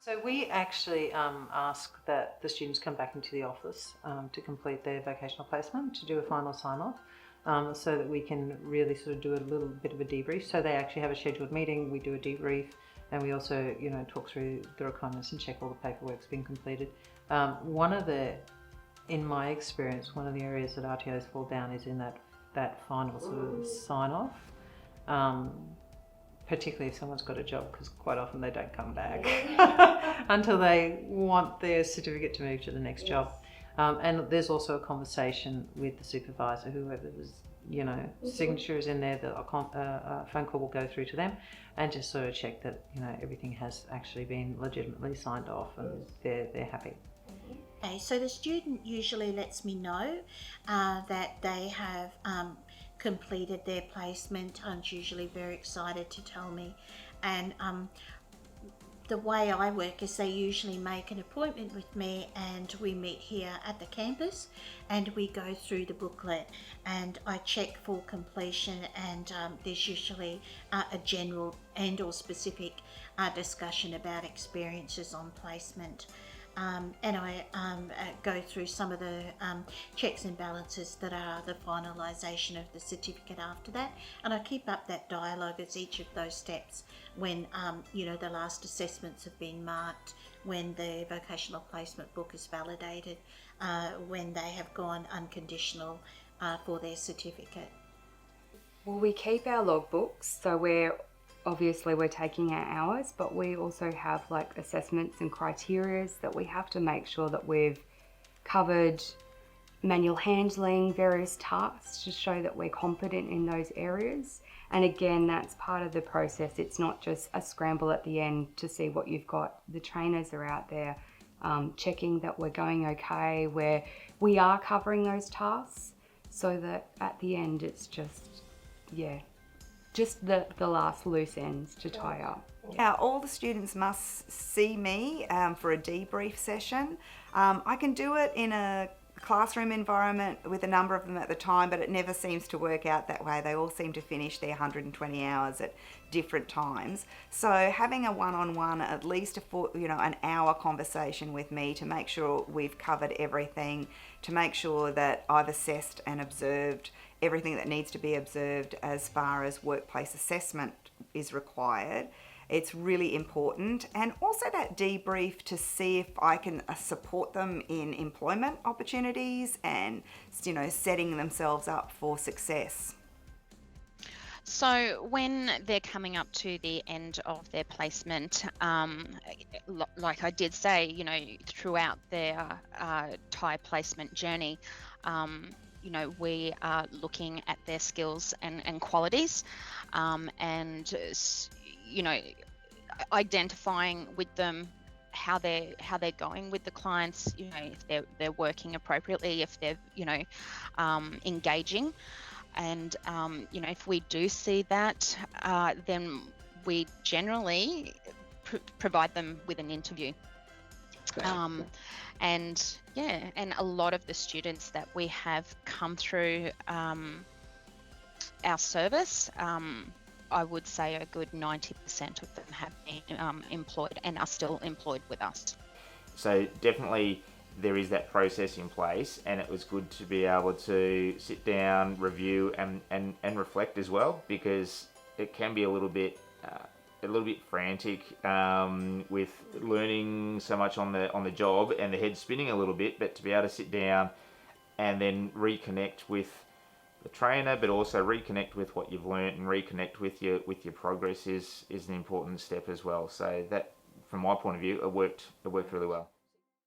So we actually ask that the students come back into the office to complete their vocational placement, to do a final sign-off, so that we can really sort of do a little bit of a debrief. So they actually have a scheduled meeting, we do a debrief, and we also, talk through the requirements and check all the paperwork's been completed. In my experience, one of the areas that RTOs fall down is in that final sort of sign-off. Particularly if someone's got a job, because quite often they don't come back until they want their certificate to move to the next job. And there's also a conversation with the supervisor, whoever was, signature is in there, that a phone call will go through to them and just sort of check that, everything has actually been legitimately signed off and they're happy. Okay, so the student usually lets me know that they have completed their placement. I'm usually very excited to tell me, and the way I work is they usually make an appointment with me and we meet here at the campus and we go through the booklet and I check for completion, and there's usually a general and or specific discussion about experiences on placement. And I go through some of the checks and balances that are the finalisation of the certificate after that, and I keep up that dialogue as each of those steps when the last assessments have been marked, when the vocational placement book is validated, when they have gone unconditional for their certificate. Well, we keep our logbooks, so we're taking our hours, but we also have like assessments and criterias that we have to make sure that we've covered manual handling, various tasks to show that we're competent in those areas. And again, that's part of the process. It's not just a scramble at the end to see what you've got. The trainers are out there checking that we're going okay, where we are covering those tasks, so that at the end it's just the last loose ends to tie up. All the students must see me for a debrief session. I can do it in a classroom environment with a number of them at the time, but it never seems to work out that way. They all seem to finish their 120 hours at different times. So having a one-on-one, at least an hour conversation with me to make sure we've covered everything, to make sure that I've assessed and observed everything that needs to be observed as far as workplace assessment is required. It's really important. And also that debrief to see if I can support them in employment opportunities and, setting themselves up for success. So when they're coming up to the end of their placement, like I did say, throughout their TIE placement journey, we are looking at their skills and qualities, and identifying with them how they're going with the clients, if they're working appropriately, if they're engaging, and if we do see that, then we generally provide them with an interview. And a lot of the students that we have come through our service, I would say a good 90% of them have been employed and are still employed with us. So definitely there is that process in place, and it was good to be able to sit down, review and reflect as well, because it can be a little bit frantic with learning so much on the job and the head spinning a little bit, but to be able to sit down and then reconnect with the trainer, but also reconnect with what you've learned and reconnect with your progress is an important step as well. So that, from my point of view, it worked really well.